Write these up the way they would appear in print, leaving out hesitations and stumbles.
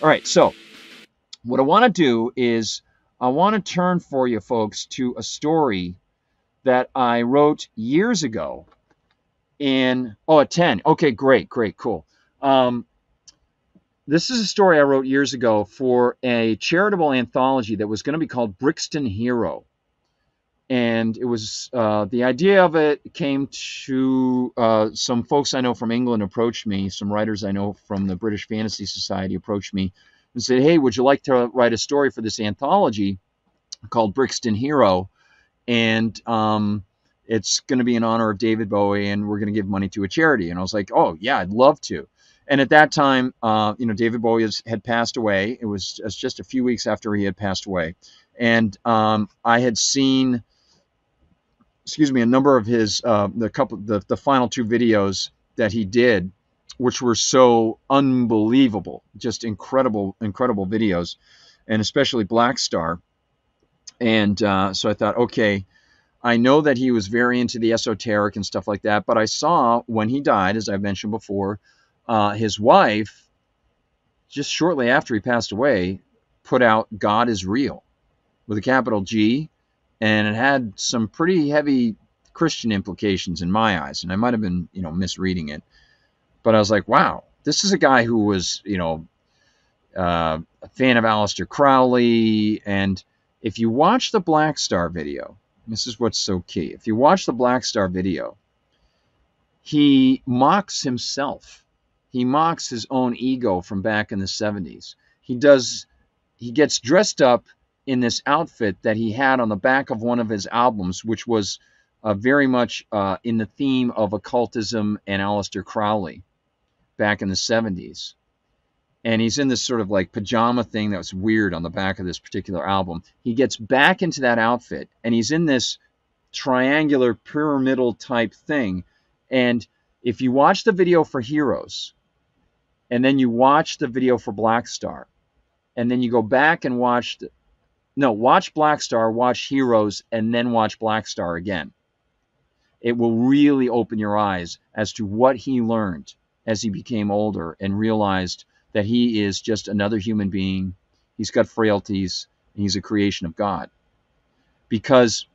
All right, so what I want to do is I want to turn for you folks to a story that I wrote years ago in, oh, a 10. Okay, great, great, cool. Um, this is a story I wrote years ago for a charitable anthology that was going to be called Brixton Hero. And it was the idea of it came to some folks I know from England approached me, some writers I know from the British Fantasy Society approached me and said, "Hey, would you like to write a story for this anthology called Brixton Hero?" And it's going to be in honor of David Bowie, and we're going to give money to a charity. And I was like, "Oh yeah, I'd love to." And at that time, David Bowie had passed away. It was just a few weeks after he had passed away, and I had seen, excuse me, a number of his the final two videos that he did, which were so unbelievable, just incredible videos, and especially Black Star. And so I thought, okay, I know that he was very into the esoteric and stuff like that, but I saw when he died, as I've mentioned before, his wife, just shortly after he passed away, put out God is Real with a capital G, and it had some pretty heavy Christian implications in my eyes, and I might have been, misreading it, but I was like, wow, this is a guy who was, a fan of Aleister Crowley, and if you watch the Black Star video, this is what's so key. If you watch the Black Star video, he mocks himself. He mocks his own ego from back in the 70s. He gets dressed up in this outfit that he had on the back of one of his albums, which was very much in the theme of occultism and Aleister Crowley back in the 70s. And he's in this sort of like pajama thing that was weird on the back of this particular album. He gets back into that outfit, and he's in this triangular pyramidal type thing. And if you watch the video for Heroes, and then you watch the video for Black Star, and then you go back and watch Black Star, watch Heroes, and then watch Black Star again, it will really open your eyes as to what he learned as he became older and realized that he is just another human being. He's got frailties, and he's a creation of God. Because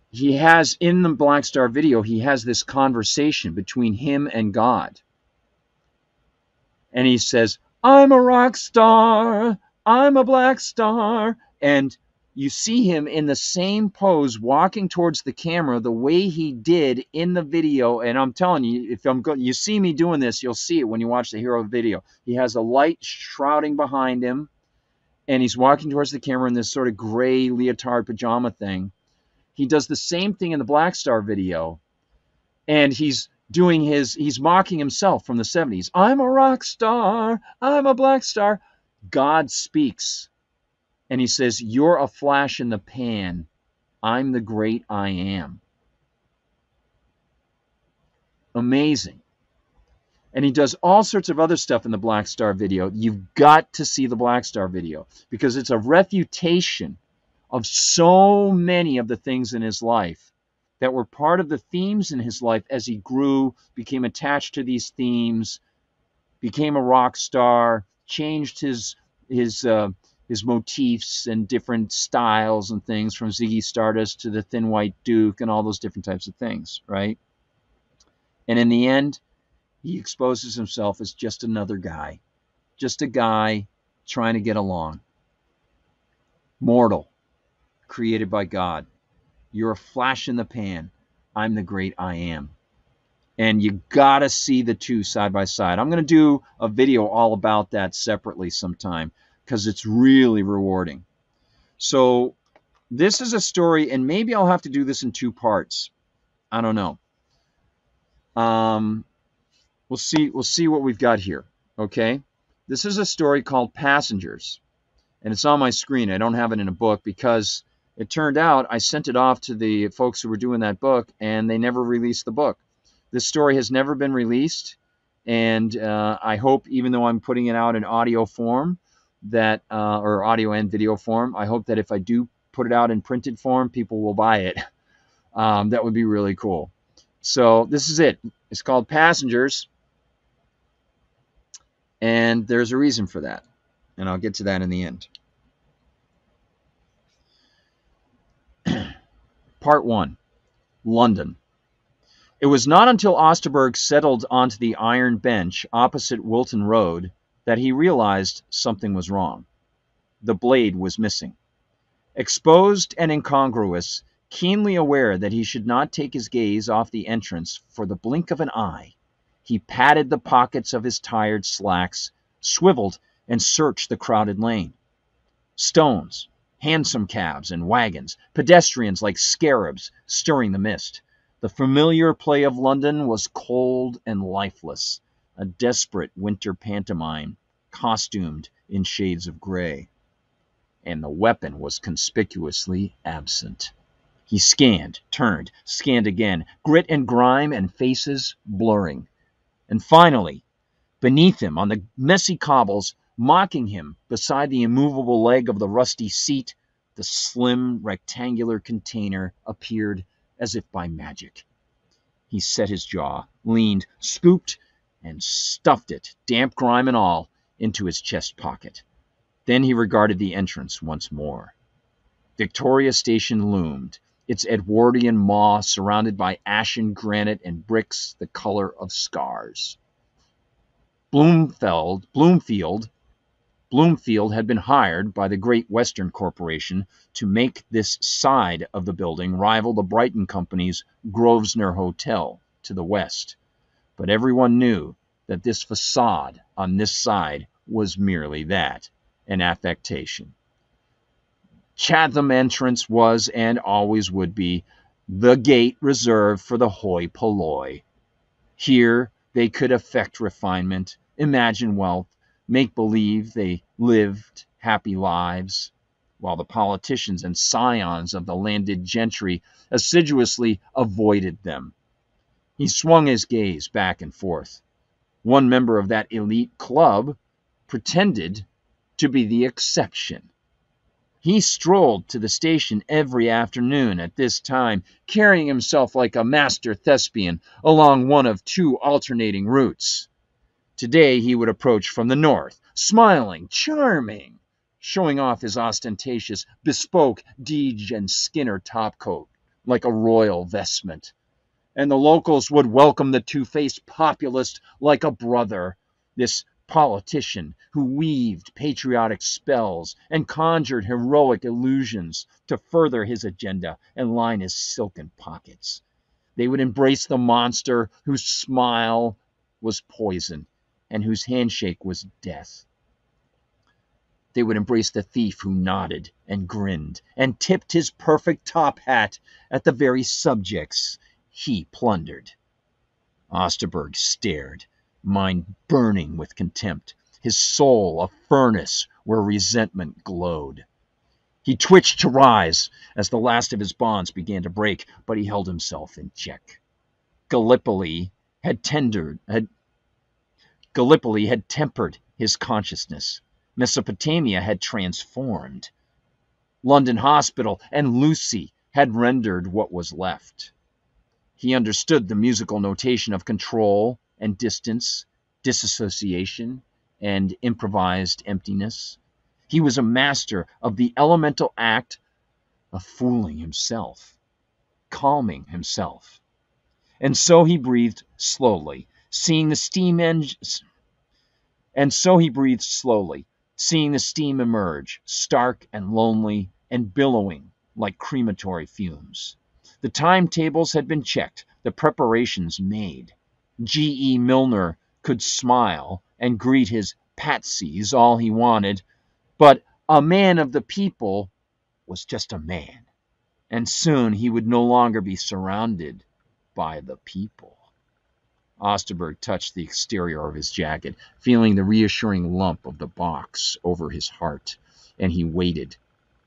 he has, in the Black Star video, he has this conversation between him and God. And he says, "I'm a rock star, I'm a black star." And you see him in the same pose walking towards the camera the way he did in the video. And I'm telling you, if you see me doing this, you'll see it when you watch the Hero video. He has a light shrouding behind him, and he's walking towards the camera in this sort of gray leotard pajama thing. He does the same thing in the Black Star video, and he's mocking himself from the 70s. "I'm a rock star, I'm a black star." God speaks, and he says, "You're a flash in the pan. I'm the great I am." Amazing. And he does all sorts of other stuff in the Black Star video. You've got to see the Black Star video, because it's a refutation of so many of the things in his life that were part of the themes in his life as he grew, became attached to these themes, became a rock star, changed his motifs and different styles and things, from Ziggy Stardust to the Thin White Duke and all those different types of things, right? And in the end, he exposes himself as just another guy, just a guy trying to get along. Mortal, created by God. You're a flash in the pan. I'm the great I am. And you gotta see the two side by side. I'm gonna do a video all about that separately sometime, because it's really rewarding. So this is a story, and maybe I'll have to do this in 2 parts. I don't know. We'll see what we've got here. Okay, this is a story called Passengers, and it's on my screen. I don't have it in a book because it turned out I sent it off to the folks who were doing that book, and they never released the book. This story has never been released, and I hope, even though I'm putting it out in audio form, that or audio and video form, I hope that if I do put it out in printed form, people will buy it. That would be really cool. So this is it. It's called Passengers. And there's a reason for that. And I'll get to that in the end. Part 1. London. It was not until Osterberg settled onto the iron bench opposite Wilton Road that he realized something was wrong. The blade was missing. Exposed and incongruous, keenly aware that he should not take his gaze off the entrance for the blink of an eye, he patted the pockets of his tired slacks, swiveled, and searched the crowded lane. Stones, hansom cabs and wagons, pedestrians like scarabs stirring the mist. The familiar play of London was cold and lifeless, a desperate winter pantomime, costumed in shades of gray. And the weapon was conspicuously absent. He scanned, turned, scanned again, grit and grime and faces blurring. And finally, beneath him on the messy cobbles, mocking him beside the immovable leg of the rusty seat, the slim rectangular container appeared as if by magic. He set his jaw, leaned, scooped, and stuffed it, damp grime and all, into his chest pocket. Then he regarded the entrance once more. Victoria Station loomed, its Edwardian maw surrounded by ashen granite and bricks the color of scars. Bloomfield had been hired by the Great Western Corporation to make this side of the building rival the Brighton Company's Grosvenor Hotel to the west. But everyone knew that this facade on this side was merely that, an affectation. Chatham Entrance was and always would be the gate reserved for the hoi polloi. Here they could affect refinement, imagine wealth, make believe they lived happy lives, while the politicians and scions of the landed gentry assiduously avoided them. He swung his gaze back and forth. One member of that elite club pretended to be the exception. He strolled to the station every afternoon at this time, carrying himself like a master thespian along one of two alternating routes. Today he would approach from the north, smiling, charming, showing off his ostentatious, bespoke Deege and Skinner topcoat like a royal vestment. And the locals would welcome the two-faced populist like a brother, this politician who weaved patriotic spells and conjured heroic illusions to further his agenda and line his silken pockets. They would embrace the monster whose smile was poison and whose handshake was death. They would embrace the thief who nodded and grinned and tipped his perfect top hat at the very subjects he plundered. Osterberg stared, mind burning with contempt, his soul a furnace where resentment glowed. He twitched to rise as the last of his bonds began to break, but he held himself in check. Gallipoli had tempered his consciousness. Mesopotamia had transformed. London Hospital and Lucy had rendered what was left. He understood the musical notation of control and distance, disassociation, and improvised emptiness. He was a master of the elemental act of fooling himself, calming himself. And so he breathed slowly, seeing the steam emerge, stark and lonely and billowing like crematory fumes. The timetables had been checked, the preparations made. G.E. Milner could smile and greet his patsies all he wanted, but a man of the people was just a man, and soon he would no longer be surrounded by the people. Osterberg touched the exterior of his jacket, feeling the reassuring lump of the box over his heart, and he waited,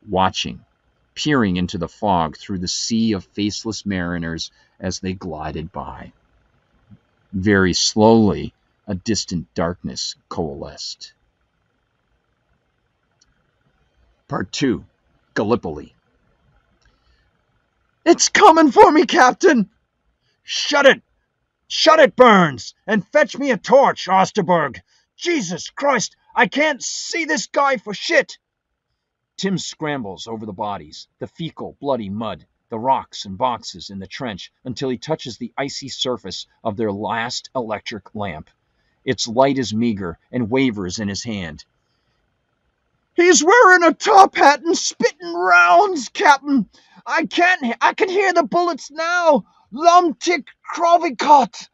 watching, peering into the fog through the sea of faceless mariners as they glided by. Very slowly, a distant darkness coalesced. Part 2. Gallipoli. "It's coming for me, Captain!" "Shut it! Shut it, Burns! And fetch me a torch, Osterberg! Jesus Christ, I can't see this guy for shit. Tim scrambles over the bodies, the fecal, bloody mud, the rocks and boxes in the trench until he touches the icy surface of their last electric lamp. Its light is meager and wavers in his hand. He's wearing a top hat and spitting rounds, Captain. I can hear the bullets now. Lomtic Krovikot.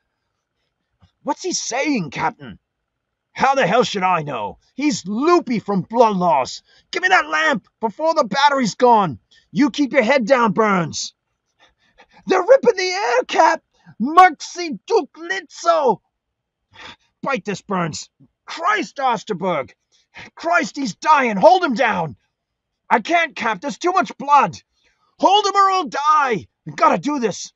What's he saying, Captain? How the hell should I know? He's loopy from blood loss. Give me that lamp before the battery's gone. You keep your head down, Burns. They're ripping the air, Cap. Mercy Duklitzo. Bite this, Burns. Christ, Osterberg. Christ, he's dying. Hold him down. I can't, Cap. There's too much blood. Hold him or he'll die. I've got to do this.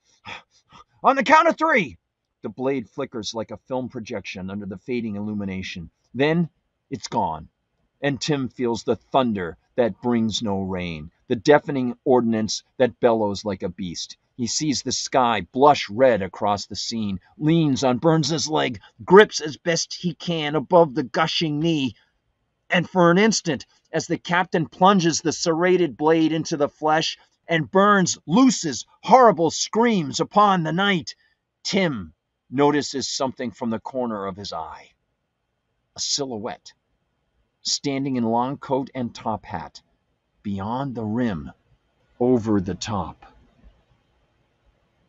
On the count of 3. The blade flickers like a film projection under the fading illumination. Then it's gone, and Tim feels the thunder that brings no rain, the deafening ordnance that bellows like a beast. He sees the sky blush red across the scene, leans on Burns's leg, grips as best he can above the gushing knee, and for an instant, as the captain plunges the serrated blade into the flesh and Burns looses horrible screams upon the night, Tim notices something from the corner of his eye. A silhouette, standing in long coat and top hat, beyond the rim, over the top,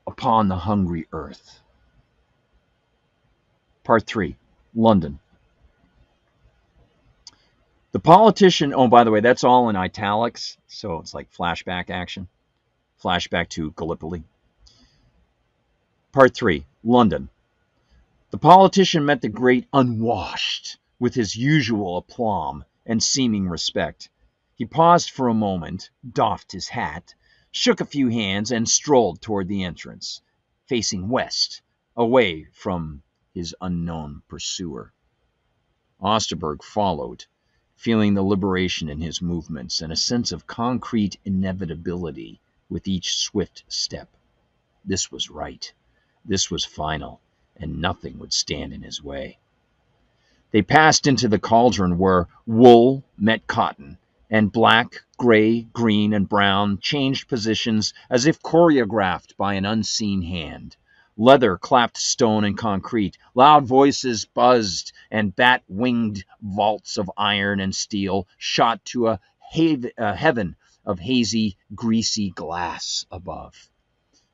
upon the hungry earth. Part 3, London. The politician, oh, by the way, that's all in italics, so it's like flashback action. Flashback to Gallipoli. Part 3, London. The politician met the great unwashed with his usual aplomb and seeming respect. He paused for a moment, doffed his hat, shook a few hands, and strolled toward the entrance, facing west, away from his unknown pursuer. Osterberg followed, feeling the liberation in his movements and a sense of concrete inevitability with each swift step. This was right. This was final, and nothing would stand in his way. They passed into the cauldron where wool met cotton, and black, gray, green, and brown changed positions as if choreographed by an unseen hand. Leather clapped stone and concrete. Loud voices buzzed, and bat-winged vaults of iron and steel shot to a heaven of hazy, greasy glass above.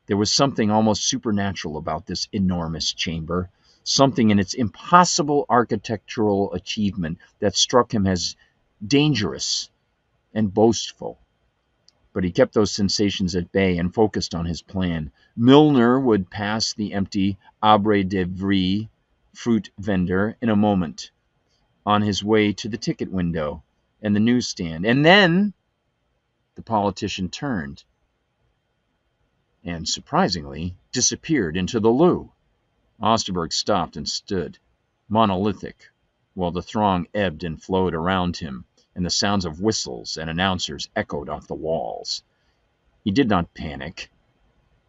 There was something almost supernatural about this enormous chamber, something in its impossible architectural achievement that struck him as dangerous and boastful. But he kept those sensations at bay and focused on his plan. Milner would pass the empty Arbre de Vries fruit vendor in a moment, on his way to the ticket window and the newsstand. And then the politician turned and, surprisingly, disappeared into the loo. Osterberg stopped and stood, monolithic, while the throng ebbed and flowed around him, and the sounds of whistles and announcers echoed off the walls. He did not panic.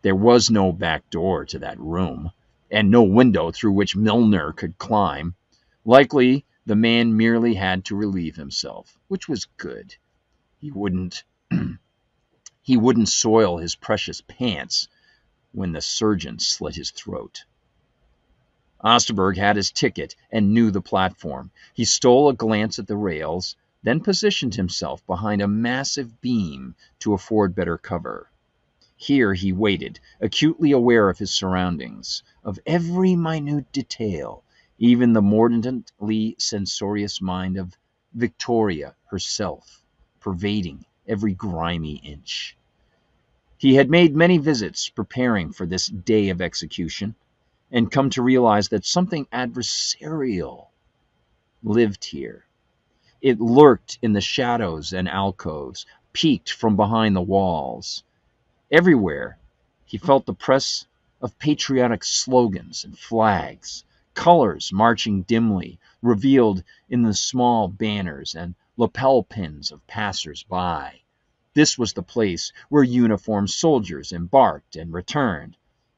There was no back door to that room, and no window through which Milner could climb. Likely, the man merely had to relieve himself, which was good. He wouldn't soil his precious pants when the surgeon slit his throat. Osterberg had his ticket and knew the platform. He stole a glance at the rails, then positioned himself behind a massive beam to afford better cover. Here he waited, acutely aware of his surroundings, of every minute detail, even the mordantly censorious mind of Victoria herself, pervading every grimy inch. He had made many visits preparing for this day of execution, and come to realize that something adversarial lived here. It lurked in the shadows and alcoves, peeked from behind the walls. Everywhere he felt the press of patriotic slogans and flags, colors marching dimly, revealed in the small banners and lapel pins of passers-by. This was the place where uniformed soldiers embarked and returned,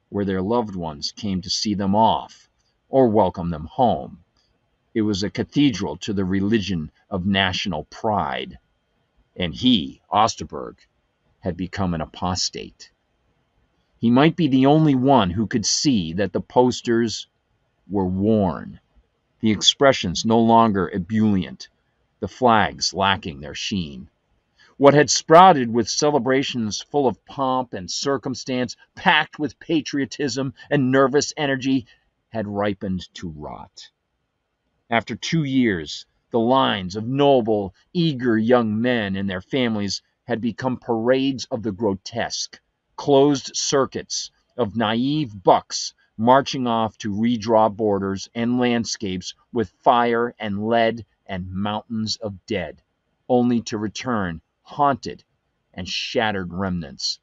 where their loved ones came to see them off or welcome them home. It was a cathedral to the religion of national pride. And he, Osterberg, had become an apostate. He might be the only one who could see that the posters were worn, the expressions no longer ebullient, the flags lacking their sheen. What had sprouted with celebrations full of pomp and circumstance, packed with patriotism and nervous energy, had ripened to rot. After 2 years, the lines of noble, eager young men and their families had become parades of the grotesque, closed circuits of naive bucks marching off to redraw borders and landscapes with fire and lead and mountains of dead, only to return haunted and shattered remnants,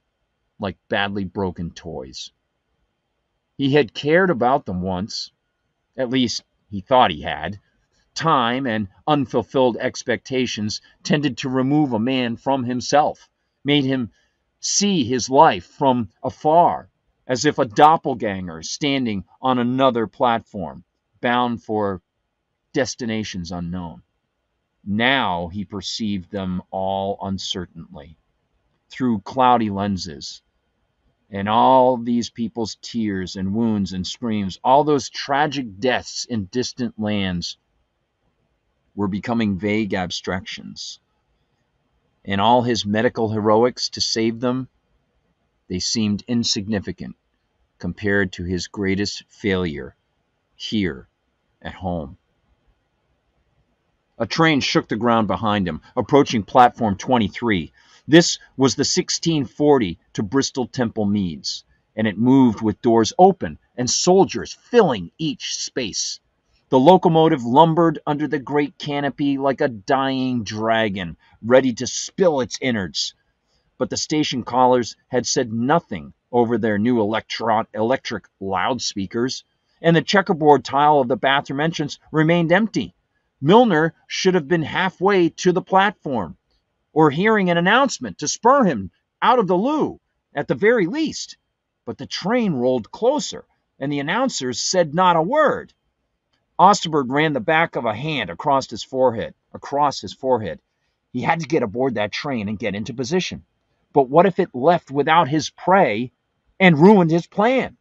like badly broken toys. He had cared about them once. At least, he thought he had. Time and unfulfilled expectations tended to remove a man from himself, made him see his life from afar, as if a doppelganger standing on another platform, bound for destinations unknown. Now he perceived them all uncertainly, through cloudy lenses, and all these people's tears and wounds and screams, all those tragic deaths in distant lands, were becoming vague abstractions. And all his medical heroics to save them, they seemed insignificant compared to his greatest failure here at home. A train shook the ground behind him, approaching platform 23. This was the 1640 to Bristol Temple Meads, and it moved with doors open and soldiers filling each space. The locomotive lumbered under the great canopy like a dying dragon, ready to spill its innards. But the station callers had said nothing over their new electric loudspeakers, and the checkerboard tile of the bathroom entrance remained empty. Milner should have been halfway to the platform, or hearing an announcement to spur him out of the loo, at the very least. But the train rolled closer, and the announcers said not a word. Osterberg ran the back of a hand across his forehead. He had to get aboard that train and get into position. But what if it left without his prey and ruined his plan?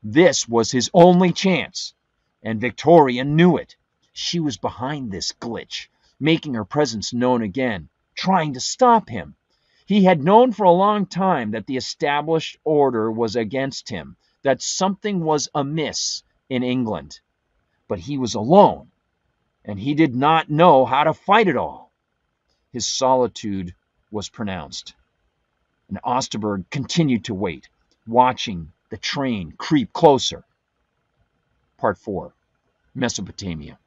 This was his only chance, and Victoria knew it. She was behind this glitch, making her presence known again, trying to stop him. He had known for a long time that the established order was against him, that something was amiss in England. But he was alone, and he did not know how to fight it all. His solitude was pronounced, and Osterberg continued to wait, watching the train creep closer. Part 4, Mesopotamia.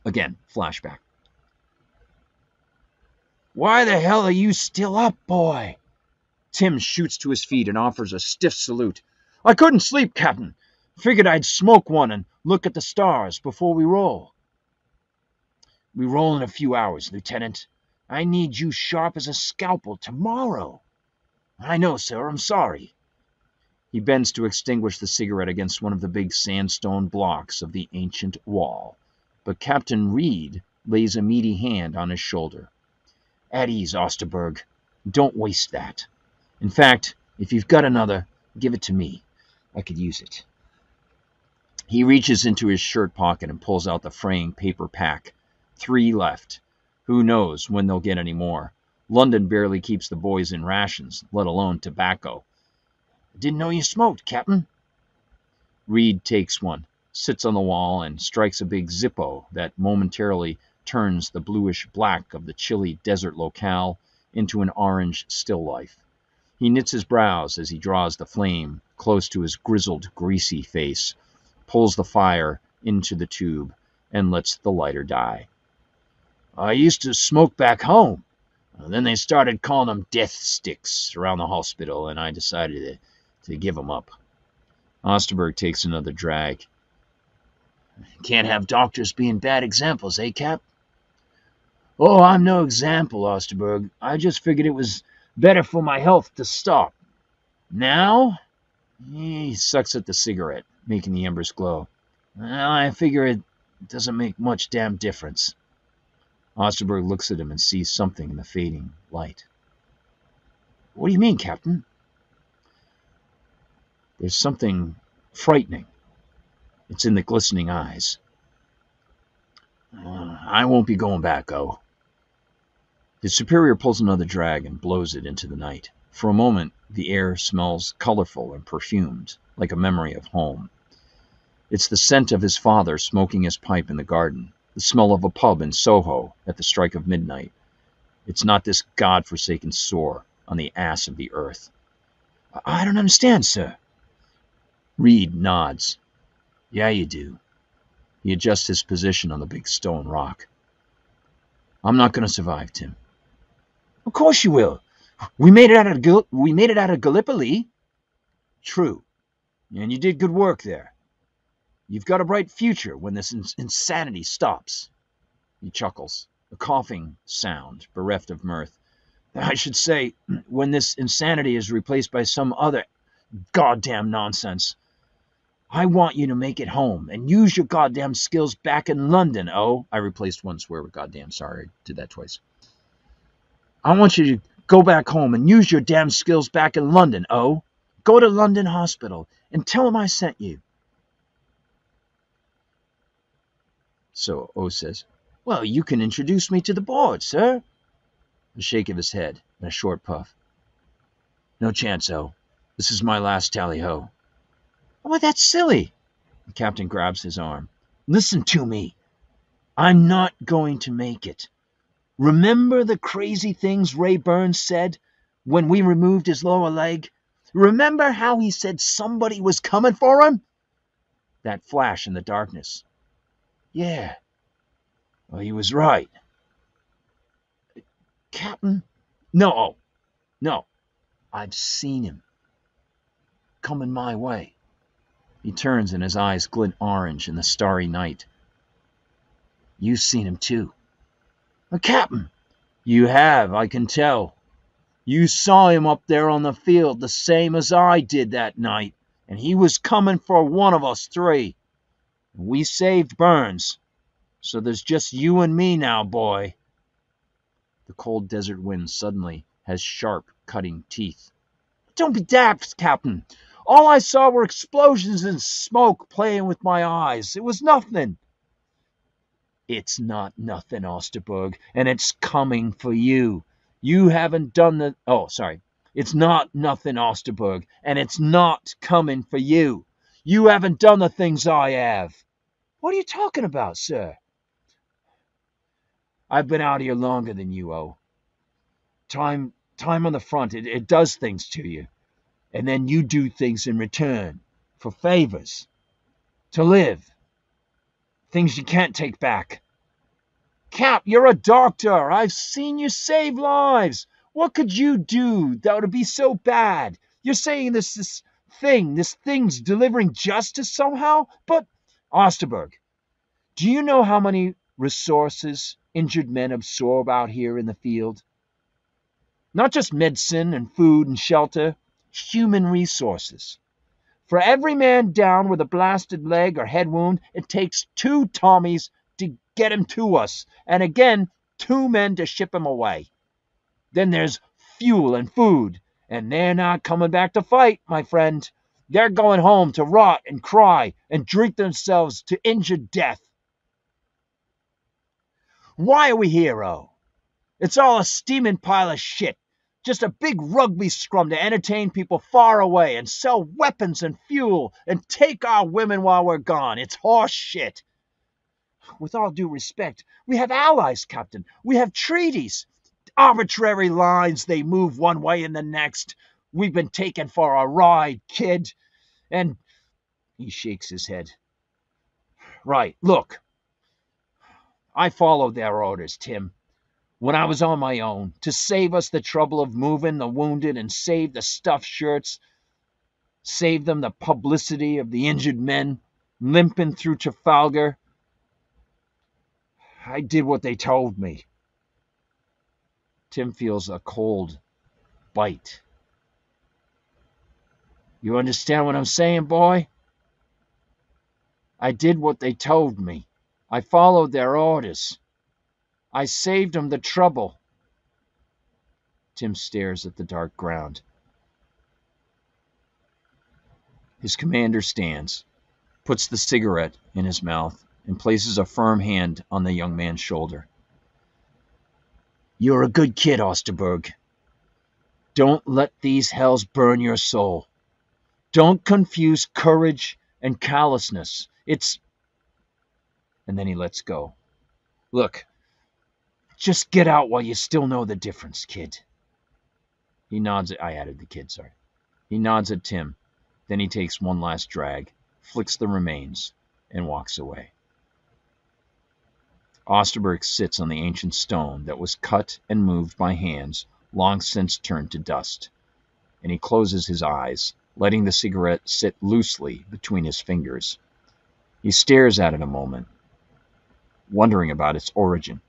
Again, flashback. "Why the hell are you still up, boy?" Tim shoots to his feet and offers a stiff salute. "I couldn't sleep, Captain. Figured I'd smoke one and look at the stars before we roll." "We roll in a few hours, Lieutenant. I need you sharp as a scalpel tomorrow." "I know, sir. I'm sorry." He bends to extinguish the cigarette against one of the big sandstone blocks of the ancient wall, but Captain Reed lays a meaty hand on his shoulder. "At ease, Osterberg. Don't waste that. In fact, if you've got another, give it to me. I could use it." He reaches into his shirt pocket and pulls out the fraying paper pack. 3 left. Who knows when they'll get any more. London barely keeps the boys in rations, let alone tobacco. "Didn't know you smoked, Captain." Reed takes one, sits on the wall, and strikes a big Zippo that momentarily turns the bluish black of the chilly desert locale into an orange still life. He knits his brows as he draws the flame close to his grizzled, greasy face, pulls the fire into the tube, and lets the lighter die. "I used to smoke back home. Then they started calling them death sticks around the hospital, and I decided to give them up." Osterberg takes another drag. "Can't have doctors being bad examples, eh, Cap?" "Oh, I'm no example, Osterberg. I just figured it was better for my health to stop. Now?" He sucks at the cigarette, making the embers glow. "Well, I figure It doesn't make much damn difference. Osterberg looks at him and sees something in the fading light. What do you mean, Captain? There's something frightening. It's in the glistening eyes. I won't be going back, O. His superior pulls another drag and blows it into the night. For a moment, the air smells colorful and perfumed, like a memory of home. It's the scent of his father smoking his pipe in the garden, the smell of a pub in Soho at the strike of midnight. It's not this god-forsaken sore on the ass of the earth. I don't understand, sir. Reed nods. Yeah, you do. He adjusts his position on the big stone rock. I'm not going to survive, Tim. Of course you will. We made it out of Gallipoli. True. And you did good work there. You've got a bright future when this insanity stops. He chuckles, a coughing sound bereft of mirth. I should say, when this insanity is replaced by some other goddamn nonsense. I want you to make it home and use your goddamn skills back in London, O. I replaced one swear with goddamn. Sorry, I did that twice. I want you to go back home and use your damn skills back in London, O. Go to London Hospital and tell them I sent you. So O says, well, you can introduce me to the board, sir. A shake of his head and a short puff. No chance, O. This is my last tally-ho. Oh, that's silly. The captain grabs his arm. Listen to me. I'm not going to make it. Remember the crazy things Ray Burns said when we removed his lower leg? Remember how he said somebody was coming for him? That flash in the darkness. Yeah. Well, he was right. Captain? No. I've seen him. Coming my way. He turns and his eyes glint orange in the starry night. You've seen him too. Captain! You have, I can tell. You saw him up there on the field the same as I did that night, and he was coming for one of us three. We saved Burns, so there's just you and me now, boy. The cold desert wind suddenly has sharp, cutting teeth. Don't be daft, Captain. All I saw were explosions and smoke playing with my eyes. It was nothing. It's not nothing, Osterberg, and it's coming for you. You haven't done the... Oh, sorry. It's not nothing, Osterberg, and it's not coming for you. You haven't done the things I have. What are you talking about, sir? I've been out here longer than you, O. Time on the front, it does things to you. And then you do things in return, for favors, to live. Things you can't take back. Cap, you're a doctor. I've seen you save lives. What could you do that would be so bad? You're saying this thing's delivering justice somehow? But, Osterberg, do you know how many resources injured men absorb out here in the field? Not just medicine and food and shelter. Human resources. For every man down with a blasted leg or head wound, it takes 2 Tommies to get him to us, and again 2 men to ship him away. Then there's fuel and food, and they're not coming back to fight, my friend. They're going home to rot and cry and drink themselves to injured death. Why are we here, O? It's all a steaming pile of shit. Just a big rugby scrum to entertain people far away and sell weapons and fuel and take our women while we're gone. It's horse shit. With all due respect, we have allies, Captain. We have treaties. Arbitrary lines, they move one way and the next. We've been taken for a ride, kid. And he shakes his head. Right, look. I followed their orders, Tim. When I was on my own, to save us the trouble of moving the wounded and save the stuffed shirts, save them the publicity of the injured men limping through Trafalgar, I did what they told me. Tim feels a cold bite. You understand what I'm saying, boy? I did what they told me. I followed their orders. I saved 'em the trouble." Tim stares at the dark ground. His commander stands, puts the cigarette in his mouth, and places a firm hand on the young man's shoulder. "You're a good kid, Osterberg. Don't let these hells burn your soul. Don't confuse courage and callousness. It's—" And then he lets go. "Look, just get out while you still know the difference, kid." He nods at— I added the kid, sorry. He nods at Tim. Then he takes one last drag, flicks the remains, and walks away. Osterberg sits on the ancient stone that was cut and moved by hands long since turned to dust, and he closes his eyes, letting the cigarette sit loosely between his fingers. He stares at it a moment, wondering about its origin.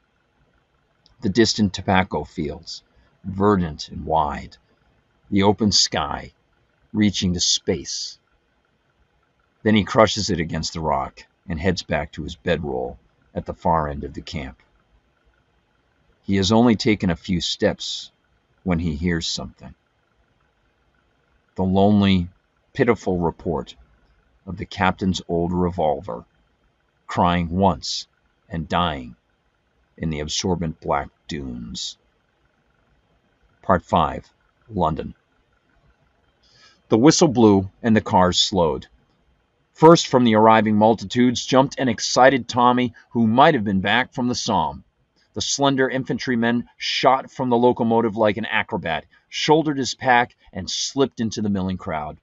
The distant tobacco fields, verdant and wide, the open sky, reaching to space. Then he crushes it against the rock and heads back to his bedroll at the far end of the camp. He has only taken a few steps when he hears something. The lonely, pitiful report of the captain's old revolver, crying once and dying in the absorbent black dunes. Part 5, London. The whistle blew and the cars slowed. First from the arriving multitudes jumped an excited Tommy who might have been back from the Somme. The slender infantryman shot from the locomotive like an acrobat, shouldered his pack, and slipped into the milling crowd.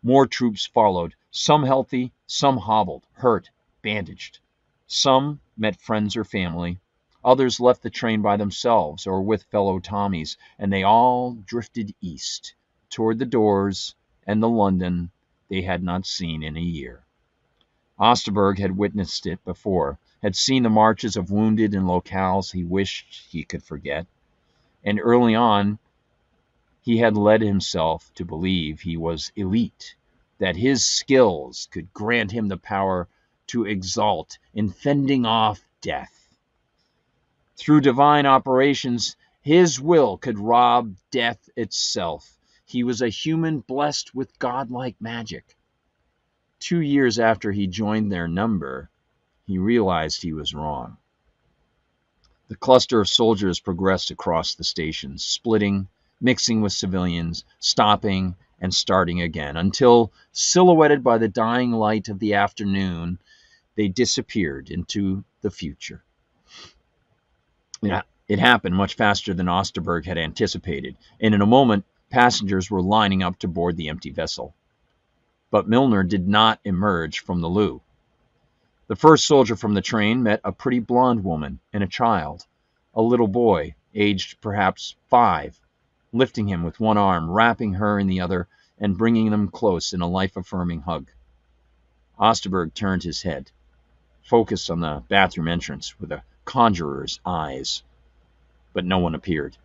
More troops followed, some healthy, some hobbled, hurt, bandaged. Some met friends or family. Others left the train by themselves or with fellow Tommies, and they all drifted east, toward the doors and the London they had not seen in a year. Osterberg had witnessed it before, had seen the marches of wounded in locales he wished he could forget, and early on he had led himself to believe he was elite, that his skills could grant him the power to exult in fending off death. Through divine operations, his will could rob death itself. He was a human blessed with godlike magic. 2 years after he joined their number, he realized he was wrong. The cluster of soldiers progressed across the station, splitting, mixing with civilians, stopping and starting again, until, silhouetted by the dying light of the afternoon, they disappeared into the future. It happened much faster than Osterberg had anticipated, and in a moment, passengers were lining up to board the empty vessel. But Milner did not emerge from the loo. The first soldier from the train met a pretty blonde woman and a child, a little boy, aged perhaps 5, lifting him with one arm, wrapping her in the other, and bringing them close in a life-affirming hug. Osterberg turned his head, focused on the bathroom entrance with a conjurer's eyes, but no one appeared.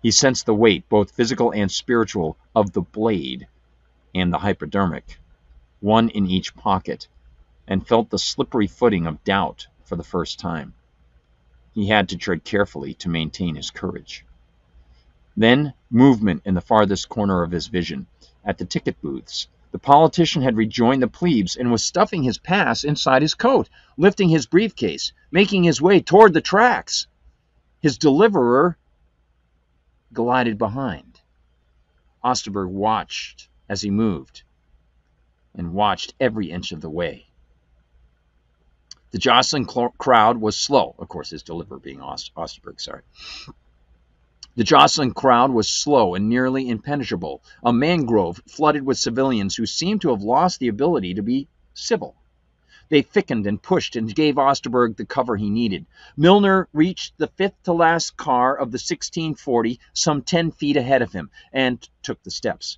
He sensed the weight, both physical and spiritual, of the blade and the hypodermic, one in each pocket, and felt the slippery footing of doubt for the first time. He had to tread carefully to maintain his courage. Then, movement in the farthest corner of his vision, at the ticket booths. The politician had rejoined the plebes and was stuffing his pass inside his coat, lifting his briefcase, making his way toward the tracks. His deliverer glided behind. Osterberg watched as he moved, and watched every inch of the way. The jostling crowd was slow. Of course, his deliverer being Osterberg, sorry. The jostling crowd was slow and nearly impenetrable, a mangrove flooded with civilians who seemed to have lost the ability to be civil. They thickened and pushed and gave Osterberg the cover he needed. Milner reached the fifth-to-last car of the 1640 some 10 feet ahead of him and took the steps.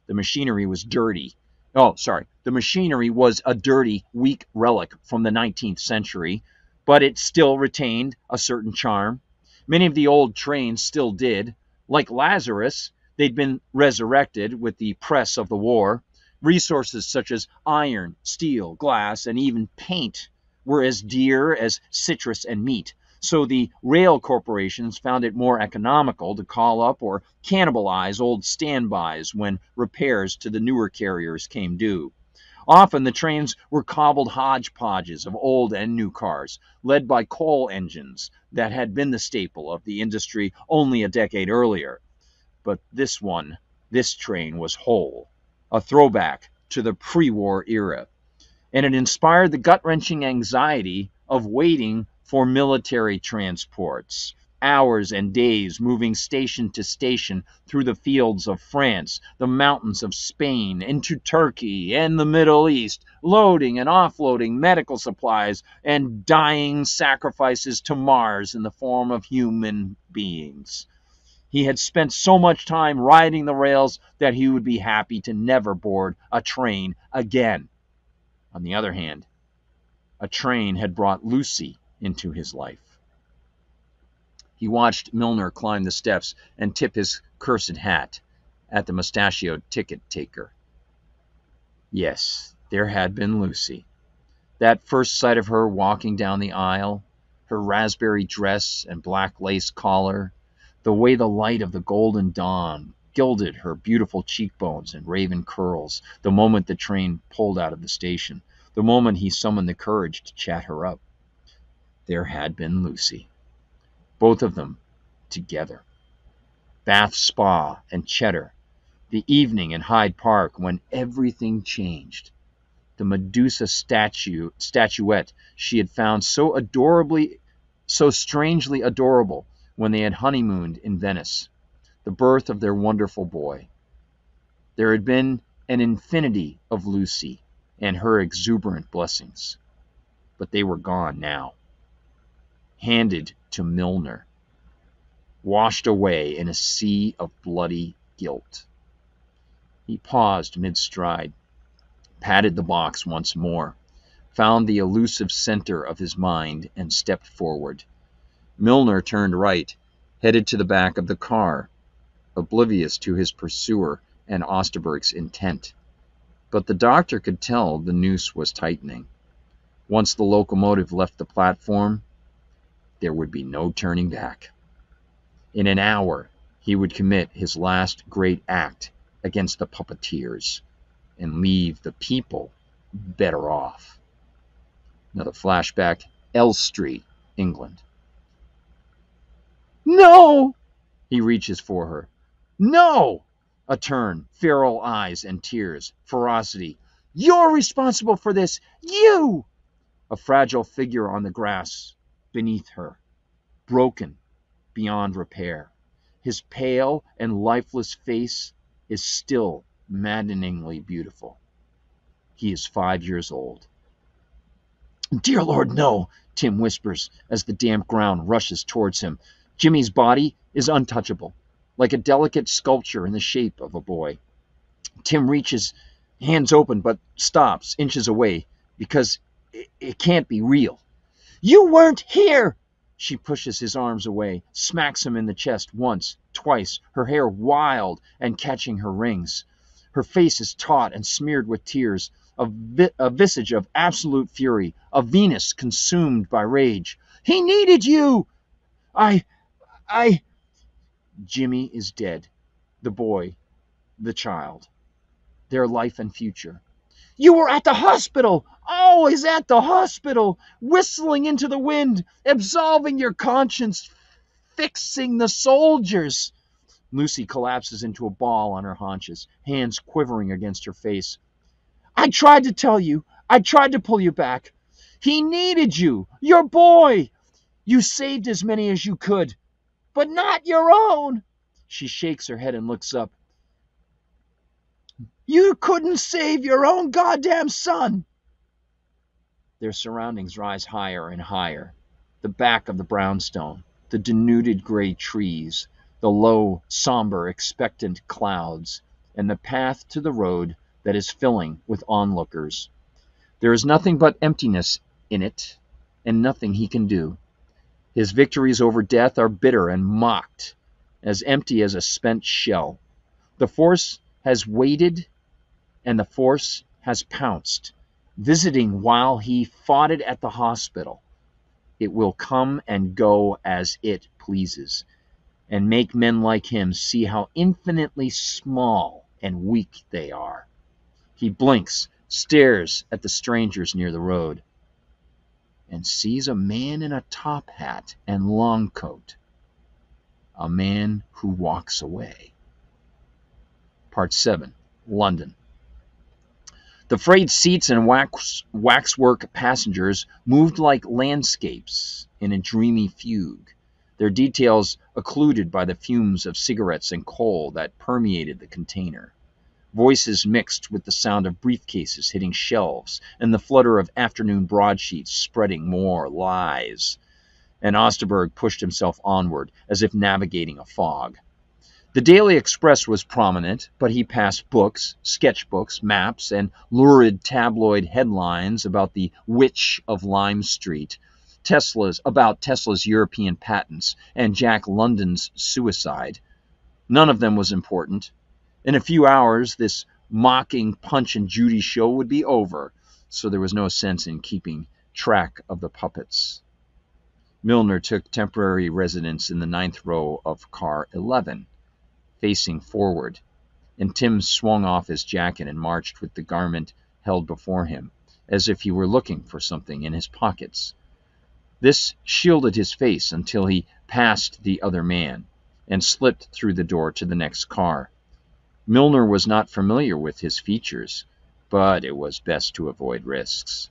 The machinery was dirty. The machinery was a dirty, weak relic from the 19th century, but it still retained a certain charm. Many of the old trains still did. Like Lazarus, they'd been resurrected with the press of the war. Resources such as iron, steel, glass, and even paint were as dear as citrus and meat, so the rail corporations found it more economical to call up or cannibalize old standbys when repairs to the newer carriers came due. Often the trains were cobbled hodgepodges of old and new cars, led by coal engines that had been the staple of the industry only a decade earlier. But this train was whole, a throwback to the pre-war era, and it inspired the gut-wrenching anxiety of waiting for military transports, hours and days moving station to station through the fields of France, the mountains of Spain, into Turkey and the Middle East, loading and offloading medical supplies and dying sacrifices to Mars in the form of human beings. He had spent so much time riding the rails that he would be happy to never board a train again. On the other hand, a train had brought Lucy into his life. He watched Milner climb the steps and tip his cursed hat at the mustachioed ticket taker. Yes, there had been Lucy. That first sight of her walking down the aisle, her raspberry dress and black lace collar, the way the light of the golden dawn gilded her beautiful cheekbones and raven curls the moment the train pulled out of the station, the moment he summoned the courage to chat her up. There had been Lucy. Both of them together. Bath Spa and Cheddar. The evening in Hyde Park when everything changed. The Medusa statuette she had found so strangely adorable when they had honeymooned in Venice. The birth of their wonderful boy. There had been an infinity of Lucy and her exuberant blessings. But they were gone now. Handed to Milner. Washed away in a sea of bloody guilt. He paused mid-stride, patted the box once more, found the elusive center of his mind, and stepped forward. Milner turned right, headed to the back of the car, oblivious to his pursuer and Osterberg's intent. But the doctor could tell the noose was tightening. Once the locomotive left the platform, there would be no turning back. In an hour, he would commit his last great act against the puppeteers and leave the people better off. Another flashback, Elstree, England. No! He reaches for her. No! A turn, feral eyes and tears, ferocity. You're responsible for this! You! A fragile figure on the grass beneath her, broken beyond repair. His pale and lifeless face is still maddeningly beautiful. He is 5 years old. Dear Lord, no, Tim whispers as the damp ground rushes towards him. Jimmy's body is untouchable, like a delicate sculpture in the shape of a boy. Tim reaches, hands open, but stops inches away because it can't be real. You weren't here! She pushes his arms away, smacks him in the chest once, twice, her hair wild and catching her rings. Her face is taut and smeared with tears, a visage of absolute fury, a Venus consumed by rage. He needed you! Jimmy is dead. The boy, the child, their life and future. You were at the hospital, always at the hospital, whistling into the wind, absolving your conscience, fixing the soldiers. Lucy collapses into a ball on her haunches, hands quivering against her face. I tried to tell you. I tried to pull you back. He needed you, your boy. You saved as many as you could, but not your own. She shakes her head and looks up. You couldn't save your own goddamn son. Their surroundings rise higher and higher. The back of the brownstone, the denuded gray trees, the low, somber, expectant clouds, and the path to the road that is filling with onlookers. There is nothing but emptiness in it, and nothing he can do. His victories over death are bitter and mocked, as empty as a spent shell. The force has waited, and the force has pounced, visiting while he fought it at the hospital. It will come and go as it pleases, and make men like him see how infinitely small and weak they are. He blinks, stares at the strangers near the road, and sees a man in a top hat and long coat. A man who walks away. Part 7. London. The frayed seats and waxwork passengers moved like landscapes in a dreamy fugue, their details occluded by the fumes of cigarettes and coal that permeated the container. Voices mixed with the sound of briefcases hitting shelves and the flutter of afternoon broadsheets spreading more lies. And Osterberg pushed himself onward as if navigating a fog. The Daily Express was prominent, but he passed books, sketchbooks, maps, and lurid tabloid headlines about the Witch of Lime Street, Tesla's European patents, and Jack London's suicide. None of them was important. In a few hours, this mocking Punch and Judy show would be over, so there was no sense in keeping track of the puppets. Milner took temporary residence in the 9th row of car 11. Facing forward, and Tim swung off his jacket and marched with the garment held before him, as if he were looking for something in his pockets. This shielded his face until he passed the other man, and slipped through the door to the next car. Milner was not familiar with his features, but it was best to avoid risks.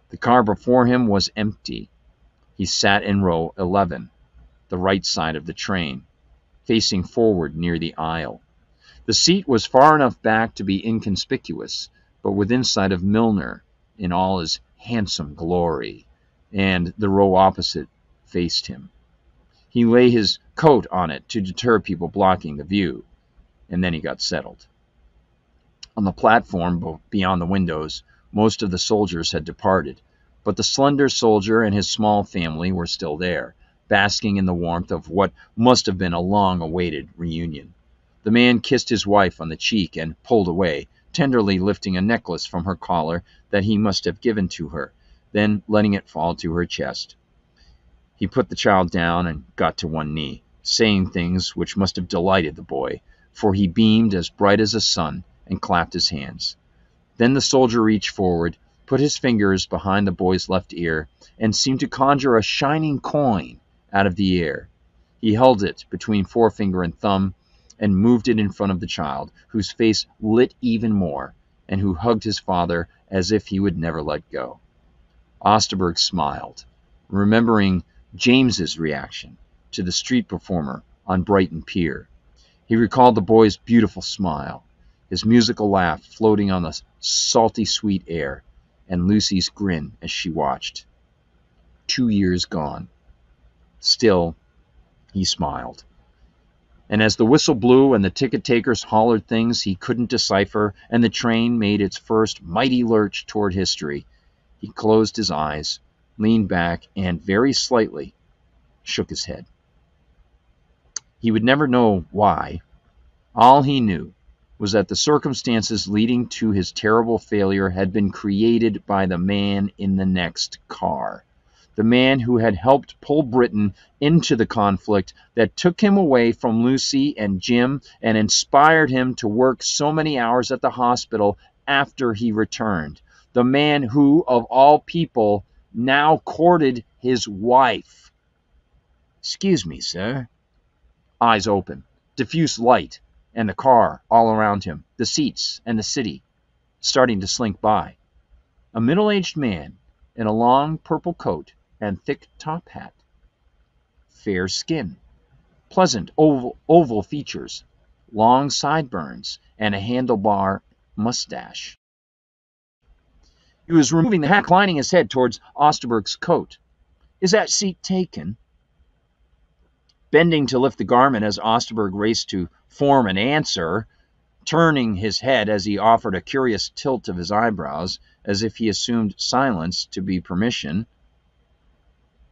The car before him was empty. He sat in row 11, the right side of the train, facing forward near the aisle. The seat was far enough back to be inconspicuous, but within sight of Milner in all his handsome glory, and the row opposite faced him. He lay his coat on it to deter people blocking the view, and then he got settled. On the platform beyond the windows, most of the soldiers had departed, but the slender soldier and his small family were still there, basking in the warmth of what must have been a long-awaited reunion. The man kissed his wife on the cheek and pulled away, tenderly lifting a necklace from her collar that he must have given to her, then letting it fall to her chest. He put the child down and got to one knee, saying things which must have delighted the boy, for he beamed as bright as a sun and clapped his hands. Then the soldier reached forward, put his fingers behind the boy's left ear, and seemed to conjure a shining coin out of the air. He held it between forefinger and thumb and moved it in front of the child, whose face lit even more, and who hugged his father as if he would never let go. Osterberg smiled, remembering James's reaction to the street performer on Brighton Pier. He recalled the boy's beautiful smile, his musical laugh floating on the salty sweet air, and Lucy's grin as she watched. 2 years gone. Still, he smiled. And as the whistle blew and the ticket takers hollered things he couldn't decipher, and the train made its first mighty lurch toward history, he closed his eyes, leaned back, and very slightly shook his head. He would never know why. All he knew was that the circumstances leading to his terrible failure had been created by the man in the next car. The man who had helped pull Britain into the conflict that took him away from Lucy and Jim and inspired him to work so many hours at the hospital after he returned. The man who, of all people, now courted his wife. "Excuse me, sir." Eyes open, diffuse light, and the car all around him, the seats and the city, starting to slink by. A middle-aged man in a long purple coat and thick top hat. Fair skin, pleasant oval features, long sideburns, and a handlebar mustache. He was removing the hat, inclining his head towards Osterberg's coat. "Is that seat taken?" Bending to lift the garment as Osterberg raced to form an answer, turning his head as he offered a curious tilt of his eyebrows, as if he assumed silence to be permission.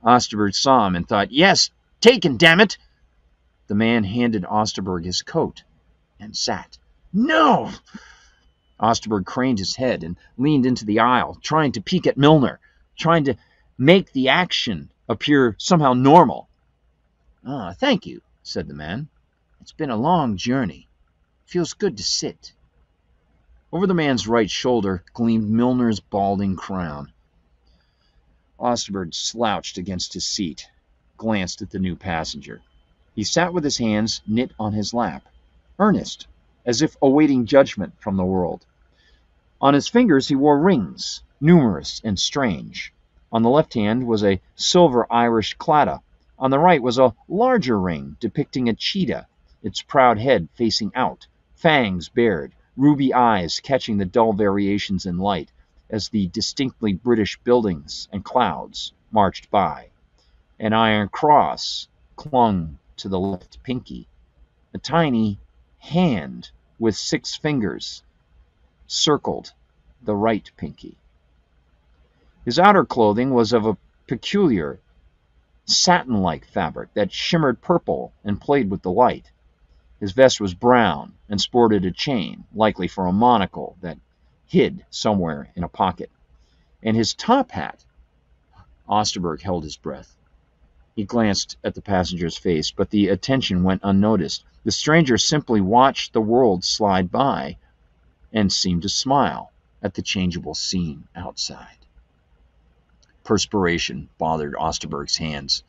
Osterberg saw him and thought, "Yes, taken, damn it!" The man handed Osterberg his coat and sat. "No!" Osterberg craned his head and leaned into the aisle, trying to peek at Milner, trying to make the action appear somehow normal. "Ah, thank you," said the man. "It's been a long journey. Feels good to sit." Over the man's right shoulder gleamed Milner's balding crown. Osterberg slouched against his seat, glanced at the new passenger. He sat with his hands knit on his lap, earnest, as if awaiting judgment from the world. On his fingers he wore rings, numerous and strange. On the left hand was a silver Irish claddagh. On the right was a larger ring depicting a cheetah, its proud head facing out, fangs bared, ruby eyes catching the dull variations in light as the distinctly British buildings and clouds marched by. An iron cross clung to the left pinky. A tiny hand with 6 fingers circled the right pinky. His outer clothing was of a peculiar satin-like fabric that shimmered purple and played with the light. His vest was brown and sported a chain, likely for a monocle, that hid somewhere in a pocket. And his top hat... Osterberg held his breath. He glanced at the passenger's face, but the attention went unnoticed. The stranger simply watched the world slide by and seemed to smile at the changeable scene outside. Perspiration bothered Osterberg's hands.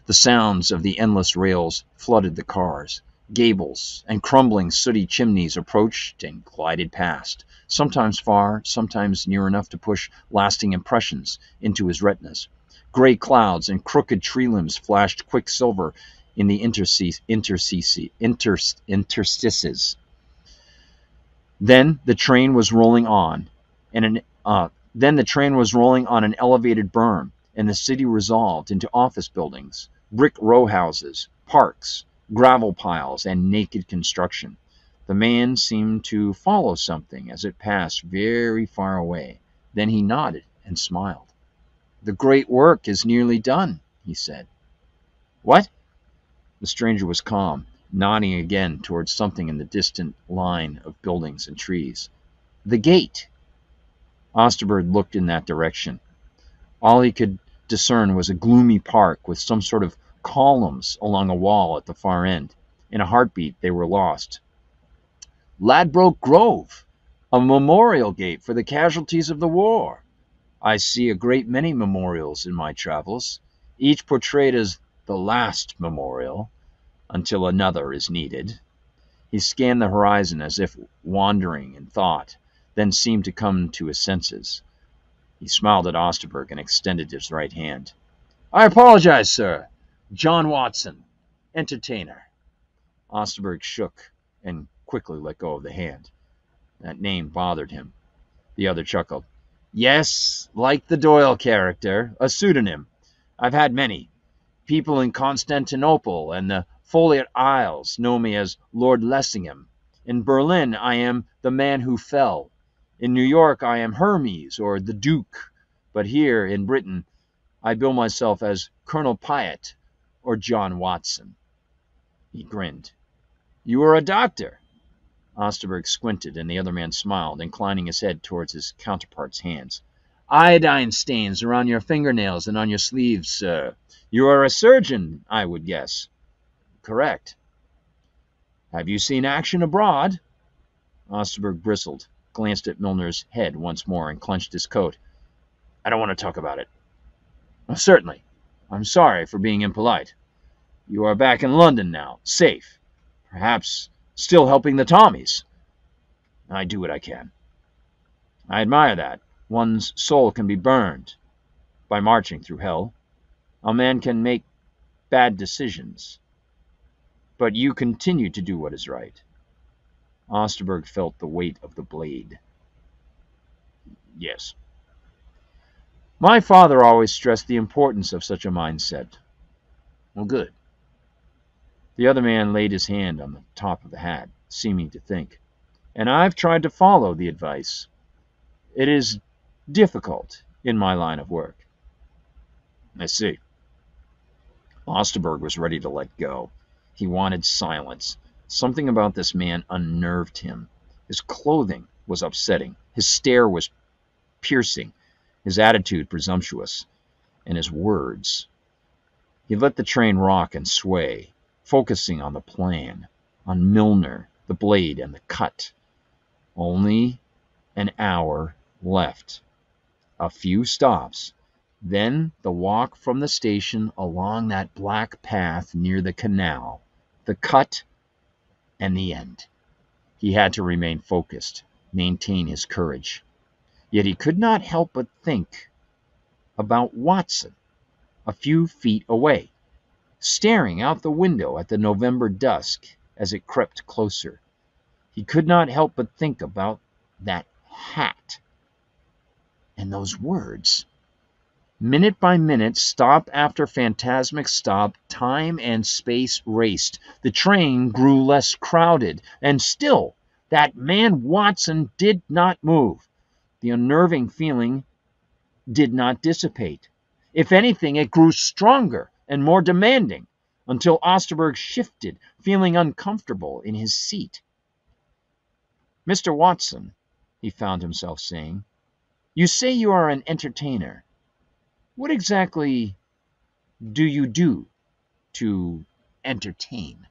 The sounds of the endless rails flooded the cars. Gables and crumbling sooty chimneys approached and glided past, sometimes far, sometimes near enough to push lasting impressions into his retinas. Gray clouds and crooked tree limbs flashed quicksilver in the interstices. Then the train was rolling on an elevated berm, and the city resolved into office buildings, brick row houses, parks, gravel piles, and naked construction. The man seemed to follow something as it passed very far away. Then he nodded and smiled. "The great work is nearly done," he said. "What?" The stranger was calm, nodding again towards something in the distant line of buildings and trees. "The gate." Osterberg looked in that direction. All he could discern was a gloomy park with some sort of columns along a wall at the far end. In a heartbeat, they were lost. "Ladbroke Grove, a memorial gate for the casualties of the war. I see a great many memorials in my travels, each portrayed as the last memorial, until another is needed." He scanned the horizon as if wandering in thought, then seemed to come to his senses. He smiled at Osterberg and extended his right hand. "I apologize, sir. John Watson, entertainer." Osterberg shook and quickly let go of the hand. That name bothered him. The other chuckled. "Yes, like the Doyle character, a pseudonym. I've had many. People in Constantinople and the Foliot Isles know me as Lord Lessingham. In Berlin I am the man who fell. In New York I am Hermes or the Duke. But here in Britain I bill myself as Colonel Piatt or John Watson." He grinned. "You are a doctor." Osterberg squinted, and the other man smiled, inclining his head towards his counterpart's hands. "Iodine stains are on your fingernails and on your sleeves, sir. You are a surgeon, I would guess." "Correct." "Have you seen action abroad?" Osterberg bristled, glanced at Milner's head once more, and clenched his coat. "I don't want to talk about it." "Certainly. I'm sorry for being impolite. You are back in London now, safe. Perhaps still helping the Tommies." "I do what I can." "I admire that. One's soul can be burned by marching through hell. A man can make bad decisions. But you continue to do what is right." Osterberg felt the weight of the blade. "Yes." "My father always stressed the importance of such a mindset." "Well, good." The other man laid his hand on the top of the hat, seeming to think. "And I've tried to follow the advice. It is difficult in my line of work." "I see." Osterberg was ready to let go. He wanted silence. Something about this man unnerved him. His clothing was upsetting. His stare was piercing, his attitude presumptuous, and his words. He let the train rock and sway, focusing on the plan, on Milner, the blade, and the cut. Only an hour left. A few stops. Then the walk from the station along that black path near the canal, the cut, and the end. He had to remain focused, maintain his courage. Yet he could not help but think about Watson, a few feet away, staring out the window at the November dusk as it crept closer. He could not help but think about that hat and those words. Minute by minute, stop after phantasmic stop, time and space raced. The train grew less crowded, and still that man Watson did not move. The unnerving feeling did not dissipate. If anything, it grew stronger and more demanding, until Osterberg shifted, feeling uncomfortable in his seat. "Mr. Watson," he found himself saying, "you say you are an entertainer. What exactly do you do to entertain?"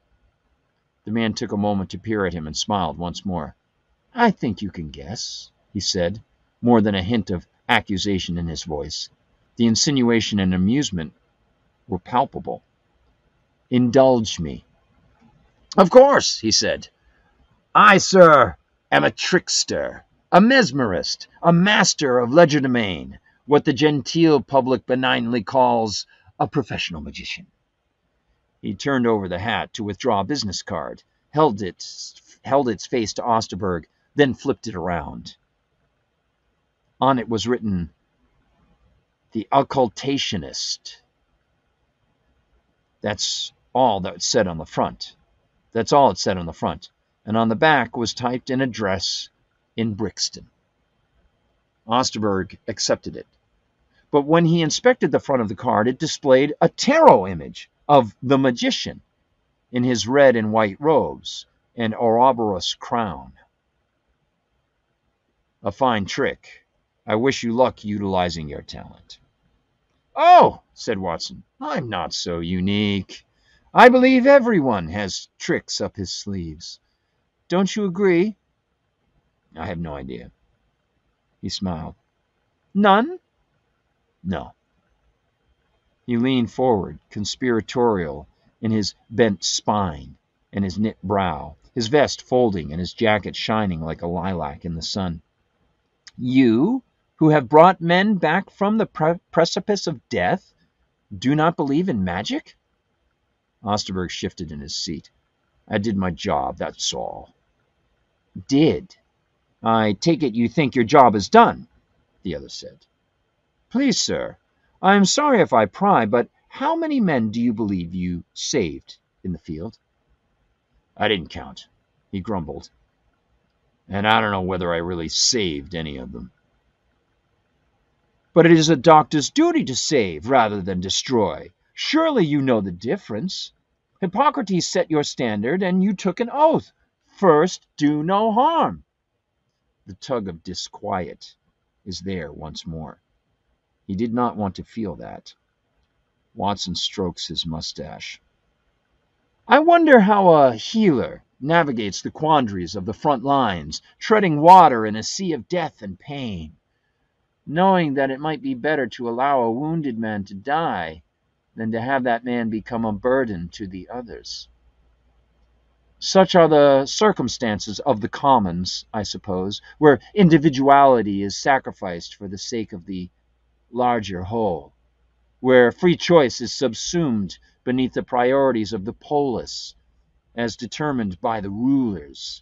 The man took a moment to peer at him and smiled once more. "I think you can guess," he said, more than a hint of accusation in his voice. The insinuation and amusement were palpable. "Indulge me." "Of course," he said. "I, sir, am a trickster, a mesmerist, a master of legerdemain, what the genteel public benignly calls a professional magician." He turned over the hat to withdraw a business card, held its face to Osterberg, then flipped it around. On it was written, "The Occultationist." That's all that said on the front. That's all it said on the front. And on the back was typed an address in Brixton. Osterberg accepted it. But when he inspected the front of the card, it displayed a tarot image of the magician in his red and white robes and Ouroboros crown. "A fine trick. I wish you luck utilizing your talent." "Oh," said Watson, "I'm not so unique. I believe everyone has tricks up his sleeves. Don't you agree?" "I have no idea." He smiled. "None?" "No." He leaned forward, conspiratorial in his bent spine and his knit brow, his vest folding and his jacket shining like a lilac in the sun. "You, who have brought men back from the precipice of death, do not believe in magic?" Osterberg shifted in his seat. "I did my job, that's all." "Did? I take it you think your job is done," the other said. "Please, sir, I am sorry if I pry, but how many men do you believe you saved in the field?" "I didn't count," he grumbled. "And I don't know whether I really saved any of them." "But it is a doctor's duty to save rather than destroy. Surely you know the difference. Hippocrates set your standard, and you took an oath. First, do no harm." The tug of disquiet is there once more. He did not want to feel that. Watson strokes his mustache. "I wonder how a healer navigates the quandaries of the front lines, treading water in a sea of death and pain, knowing that it might be better to allow a wounded man to die than to have that man become a burden to the others. Such are the circumstances of the commons, I suppose, where individuality is sacrificed for the sake of the larger whole, where free choice is subsumed beneath the priorities of the polis, as determined by the rulers."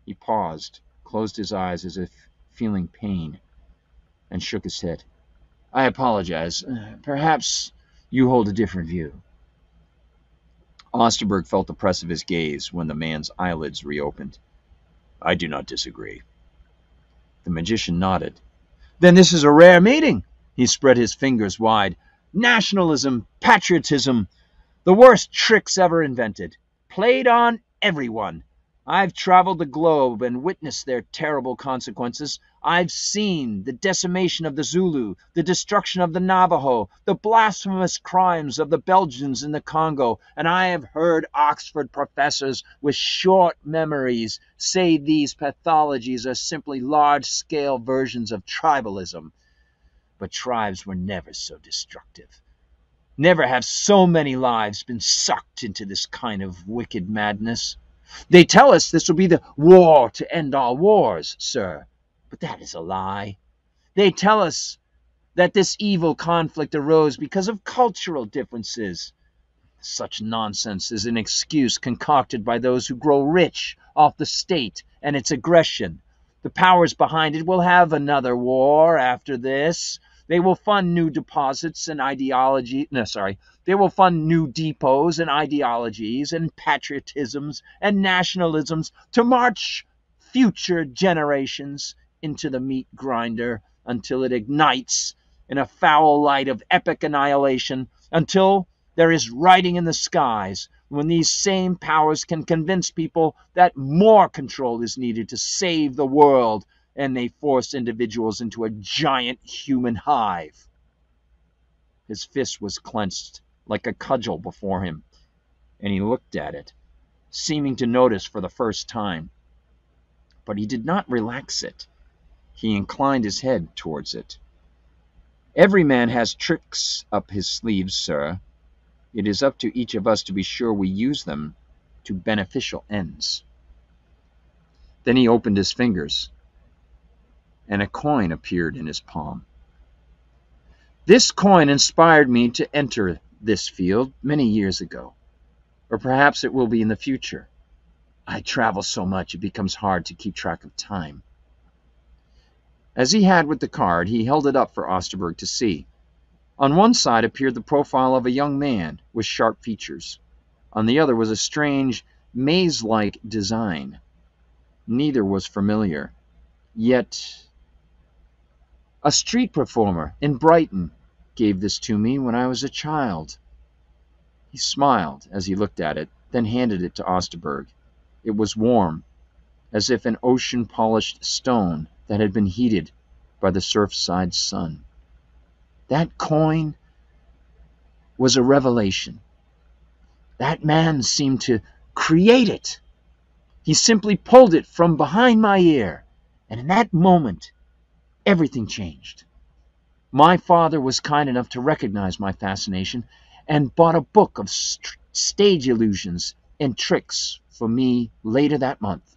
He paused, closed his eyes as if feeling pain, and shook his head. "I apologize. Perhaps you hold a different view." Osterberg felt the press of his gaze when the man's eyelids reopened. "I do not disagree." The magician nodded. "Then this is a rare meeting." He spread his fingers wide. "Nationalism, patriotism, the worst tricks ever invented, played on everyone. I've traveled the globe and witnessed their terrible consequences. I've seen the decimation of the Zulu, the destruction of the Navajo, the blasphemous crimes of the Belgians in the Congo, and I have heard Oxford professors with short memories say these pathologies are simply large-scale versions of tribalism. But tribes were never so destructive. Never have so many lives been sucked into this kind of wicked madness. They tell us this will be the war to end all wars, sir, but that is a lie. They tell us that this evil conflict arose because of cultural differences. Such nonsense is an excuse concocted by those who grow rich off the state and its aggression. The powers behind it will have another war after this. They will fund new deposits and they will fund new depots and ideologies and patriotisms and nationalisms to march future generations into the meat grinder until it ignites in a foul light of epic annihilation, until there is writing in the skies, when these same powers can convince people that more control is needed to save the world, and they force individuals into a giant human hive. His fist was clenched like a cudgel before him, and he looked at it, seeming to notice for the first time. But he did not relax it. He inclined his head towards it. Every man has tricks up his sleeves, sir. It is up to each of us to be sure we use them to beneficial ends. Then he opened his fingers, and a coin appeared in his palm. This coin inspired me to enter this field many years ago, or perhaps it will be in the future. I travel so much it becomes hard to keep track of time. As he had with the card, he held it up for Osterberg to see. On one side appeared the profile of a young man with sharp features. On the other was a strange, maze-like design. Neither was familiar. Yet, a street performer in Brighton gave this to me when I was a child. He smiled as he looked at it, then handed it to Osterberg. It was warm, as if an ocean-polished stone that had been heated by the Surfside sun. That coin was a revelation. That man seemed to create it. He simply pulled it from behind my ear, and in that moment, everything changed. My father was kind enough to recognize my fascination and bought a book of stage illusions and tricks for me later that month.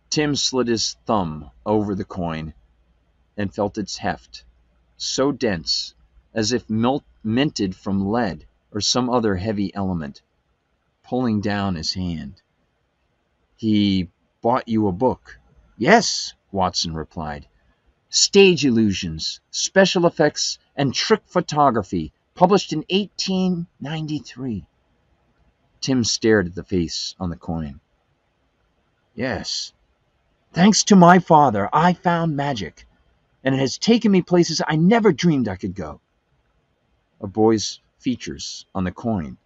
Tim slid his thumb over the coin and felt its heft, so dense, as if minted from lead or some other heavy element, pulling down his hand. He bought you a book? Yes, Watson replied. Stage Illusions, Special Effects, and Trick Photography, published in 1893. Tim stared at the face on the coin. Yes. Thanks to my father, I found magic, and it has taken me places I never dreamed I could go. A boy's features on the coin,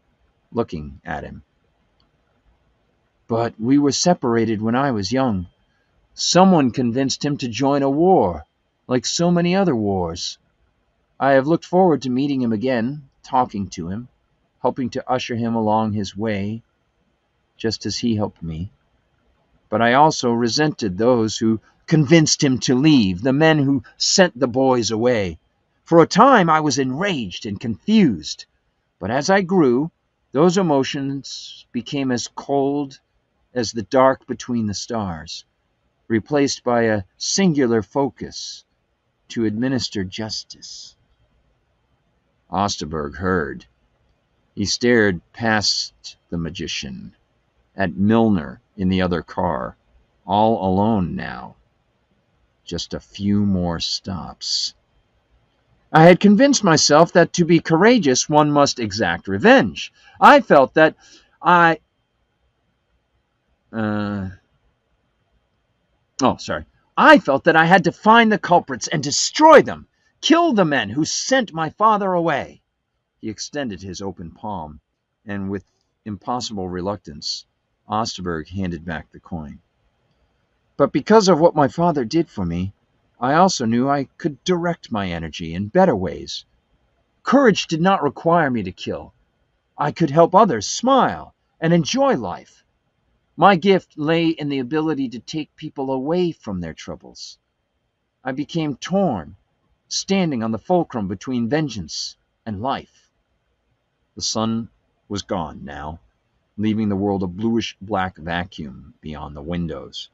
looking at him. But we were separated when I was young. Someone convinced him to join a war, like so many other wars. I have looked forward to meeting him again, talking to him, helping to usher him along his way, just as he helped me. But I also resented those who convinced him to leave, the men who sent the boys away. For a time I was enraged and confused, but as I grew, those emotions became as cold as the dark between the stars, replaced by a singular focus to administer justice. Osterberg heard. He stared past the magician, at Milner in the other car, all alone now. Just a few more stops. I had convinced myself that to be courageous one must exact revenge. I felt that I felt that I had to find the culprits and destroy them, kill the men who sent my father away. He extended his open palm, and with impossible reluctance, Osterberg handed back the coin. But because of what my father did for me, I also knew I could direct my energy in better ways. Courage did not require me to kill. I could help others smile and enjoy life. My gift lay in the ability to take people away from their troubles. I became torn, standing on the fulcrum between vengeance and life. The sun was gone now, leaving the world a bluish-black vacuum beyond the windows.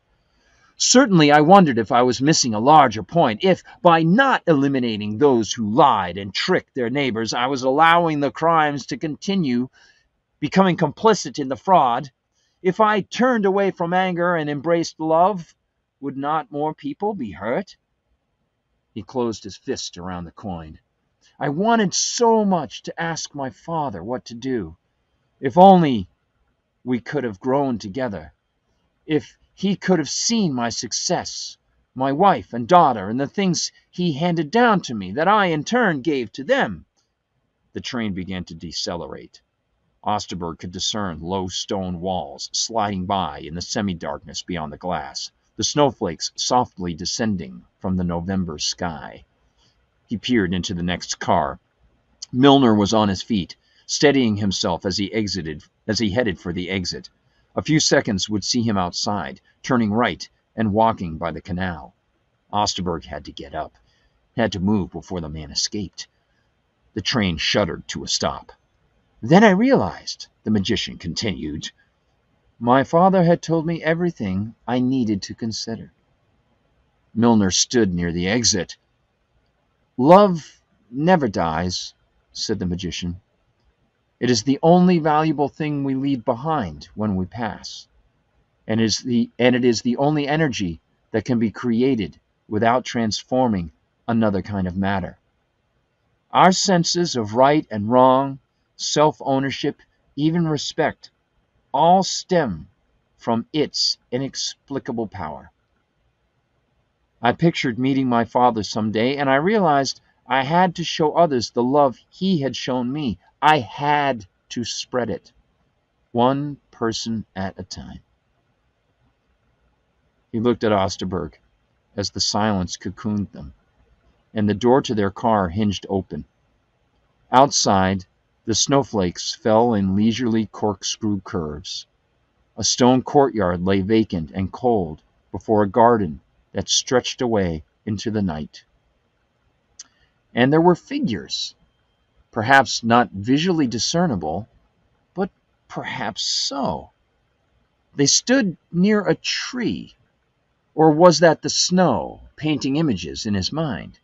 Certainly I wondered if I was missing a larger point, if, by not eliminating those who lied and tricked their neighbors, I was allowing the crimes to continue, becoming complicit in the fraud. If I turned away from anger and embraced love, would not more people be hurt? He closed his fist around the coin. I wanted so much to ask my father what to do. If only we could have grown together. If he could have seen my success, my wife and daughter, and the things he handed down to me that I in turn gave to them. The train began to decelerate. Osterberg could discern low stone walls sliding by in the semi-darkness beyond the glass, the snowflakes softly descending from the November sky. He peered into the next car. Milner was on his feet, steadying himself as he headed for the exit. A few seconds would see him outside, turning right and walking by the canal. Osterberg had to get up, had to move before the man escaped. The train shuddered to a stop. Then I realized, the magician continued, my father had told me everything I needed to consider. Milner stood near the exit. Love never dies, said the magician. It is the only valuable thing we leave behind when we pass, and it is the only energy that can be created without transforming another kind of matter. Our senses of right and wrong, self-ownership, even respect, all stem from its inexplicable power. I pictured meeting my father someday, and I realized I had to show others the love he had shown me. I had to spread it, one person at a time. He looked at Osterberg as the silence cocooned them, and the door to their car hinged open. Outside, the snowflakes fell in leisurely corkscrew curves. A stone courtyard lay vacant and cold before a garden that stretched away into the night. And there were figures, perhaps not visually discernible, but perhaps so. They stood near a tree, or was that the snow painting images in his mind?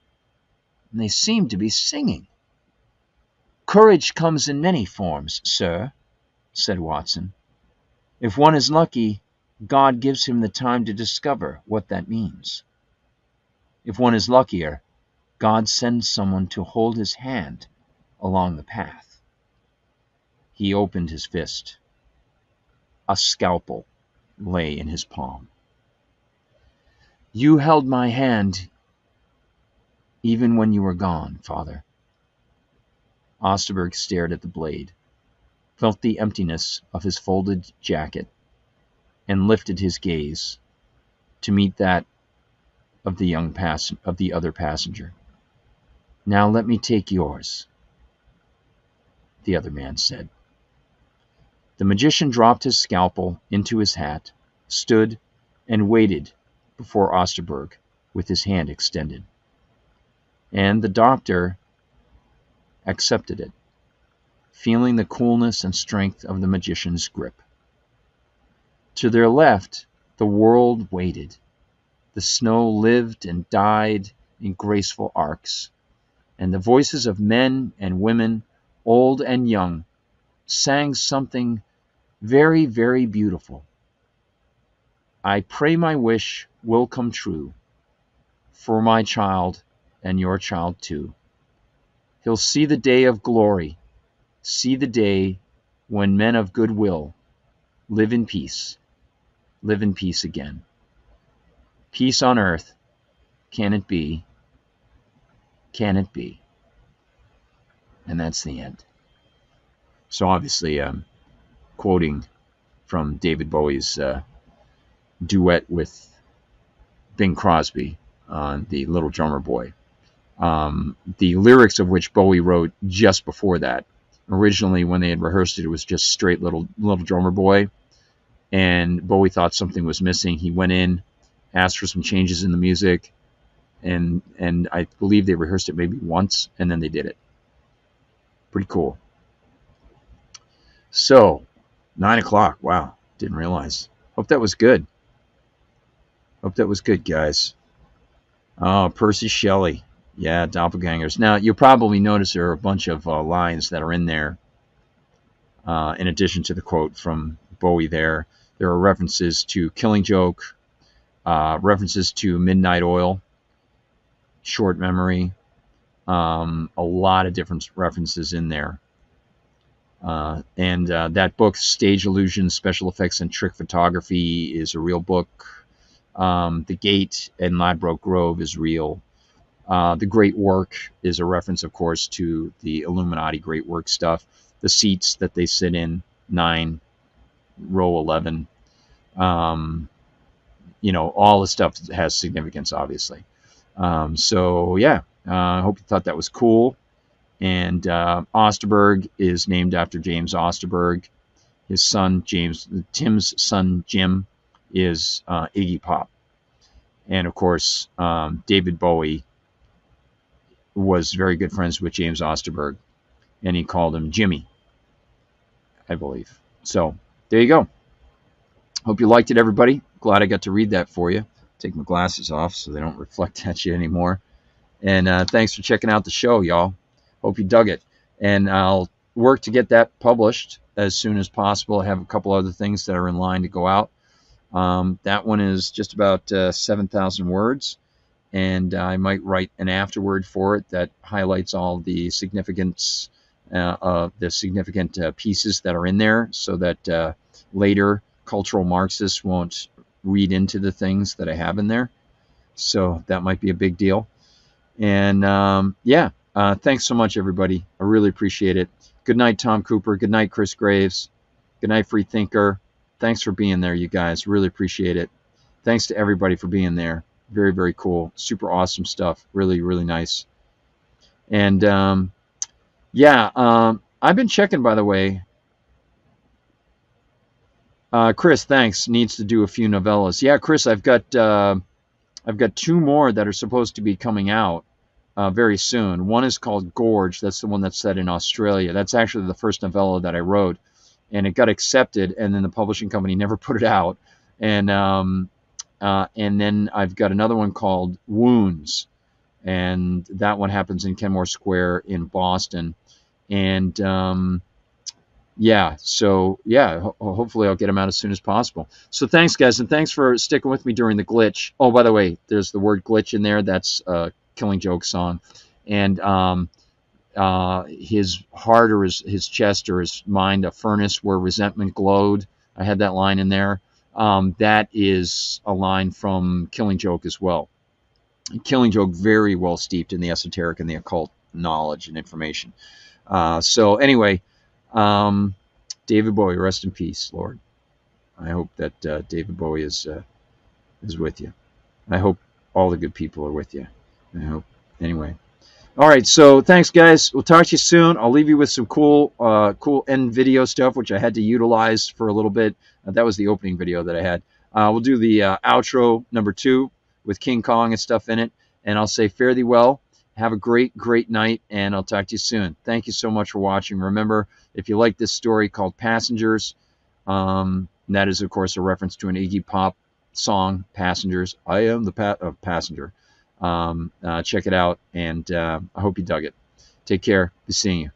And they seemed to be singing. Courage comes in many forms, sir, said Watson. If one is lucky, God gives him the time to discover what that means. If one is luckier, God sends someone to hold his hand along the path. He opened his fist. A scalpel lay in his palm. You held my hand even when you were gone, Father. Osterberg stared at the blade, felt the emptiness of his folded jacket, and lifted his gaze to meet that of the other passenger. Now let me take yours, the other man said. The magician dropped his scalpel into his hat, stood, and waited before Osterberg with his hand extended. And the doctor accepted it, feeling the coolness and strength of the magician's grip. To their left, the world waited. The snow lived and died in graceful arcs, and the voices of men and women, old and young, sang something very, very beautiful. I pray my wish will come true for my child and your child too. He'll see the day of glory, see the day when men of good will live in peace again. Peace on earth, can it be? Can it be? And that's the end. So obviously, quoting from David Bowie's duet with Bing Crosby on The Little Drummer Boy. The lyrics of which Bowie wrote just before that. Originally, when they had rehearsed it, it was just straight Little Drummer Boy. And Bowie thought something was missing. He went in, asked for some changes in the music, and I believe they rehearsed it maybe once, and then they did it. Pretty cool. So, 9 o'clock. Wow, didn't realize. Hope that was good. Hope that was good, guys. Oh, Percy Shelley. Yeah, doppelgangers. Now, you'll probably notice there are a bunch of lines that are in there. In addition to the quote from Bowie there are references to Killing Joke, references to Midnight Oil, Short Memory, a lot of different references in there. And that book, Stage Illusions, Special Effects, and Trick Photography, is a real book. The Gate and Ladbroke Grove is real. The Great Work is a reference, of course, to the Illuminati Great Work stuff. The seats that they sit in, 9, row 11. You know, all the stuff has significance, obviously. So, yeah, I hope you thought that was cool. And Osterberg is named after James Osterberg. His son, Tim's son, Jim, is Iggy Pop. And, of course, David Bowie was very good friends with James Osterberg, and he called him Jimmy, I believe. So there you go. Hope you liked it, everybody. Glad I got to read that for you. Take my glasses off so they don't reflect at you anymore. And thanks for checking out the show, y'all. Hope you dug it. And I'll work to get that published as soon as possible. I have a couple other things that are in line to go out. That one is just about 7,000 words. And I might write an afterword for it that highlights all the significance, the significant pieces that are in there, so that later cultural Marxists won't read into the things that I have in there. So that might be a big deal. And yeah, thanks so much, everybody. I really appreciate it. Good night, Tom Cooper. Good night, Chris Graves. Good night, Free Thinker. Thanks for being there, you guys. Really appreciate it. Thanks to everybody for being there. Very, very cool. Super awesome stuff. Really, really nice. And yeah, I've been checking, by the way. Chris, thanks. Needs to do a few novellas. Yeah, Chris, I've got 2 more that are supposed to be coming out very soon. One is called Gorge. That's the one that's set in Australia. That's actually the first novella that I wrote, and it got accepted, and then the publishing company never put it out. And then I've got another one called Wounds, and that one happens in Kenmore Square in Boston. And yeah, so yeah, hopefully I'll get them out as soon as possible. So thanks, guys, and thanks for sticking with me during the glitch. Oh, by the way, there's the word glitch in there. That's a Killing Joke song. And his heart or his chest or his mind a furnace where resentment glowed. I had that line in there. That is a line from Killing Joke as well. Killing Joke, very well steeped in the esoteric and the occult knowledge and information. So anyway, David Bowie, rest in peace, Lord. I hope that David Bowie is with you. I hope all the good people are with you. I hope. Anyway. All right, so thanks, guys. We'll talk to you soon. I'll leave you with some cool end video stuff, which I had to utilize for a little bit. That was the opening video that I had. We'll do the outro number 2 with King Kong and stuff in it. And I'll say fare thee well. Have a great, great night, and I'll talk to you soon. Thank you so much for watching. Remember, if you like this story called Passengers, that is, of course, a reference to an Iggy Pop song, Passengers. I am the passenger. Check it out, and I hope you dug it. Take care. Be seeing you.